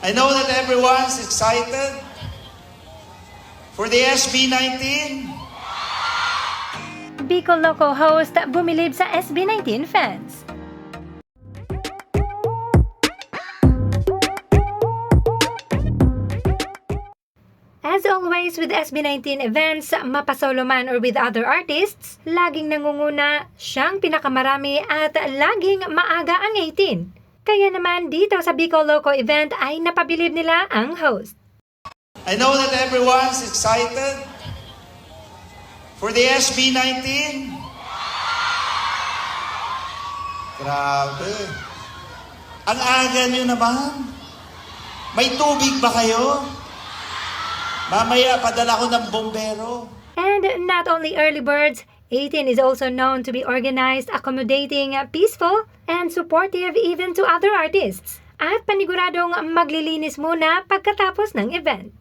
I know that everyone's excited for the SB19. Bicol Loco host bumilib sa SB19 fans. As always with SB19 events, mapasolo man or with other artists, laging nangunguna, siyang pinakamarami at laging maaga ang 18. Kaya naman dito sa Bicol Loco event ay napabilib nila ang host. I know that everyone's excited for the SB19. Grabe. Ang aga nyo naman. May tubig ba kayo? Mamaya, padala ko ng bombero. And not only early birds, 18 is also known to be organized, accommodating, peaceful, and supportive even to other artists. At paniguradong maglilinis muna pagkatapos ng event.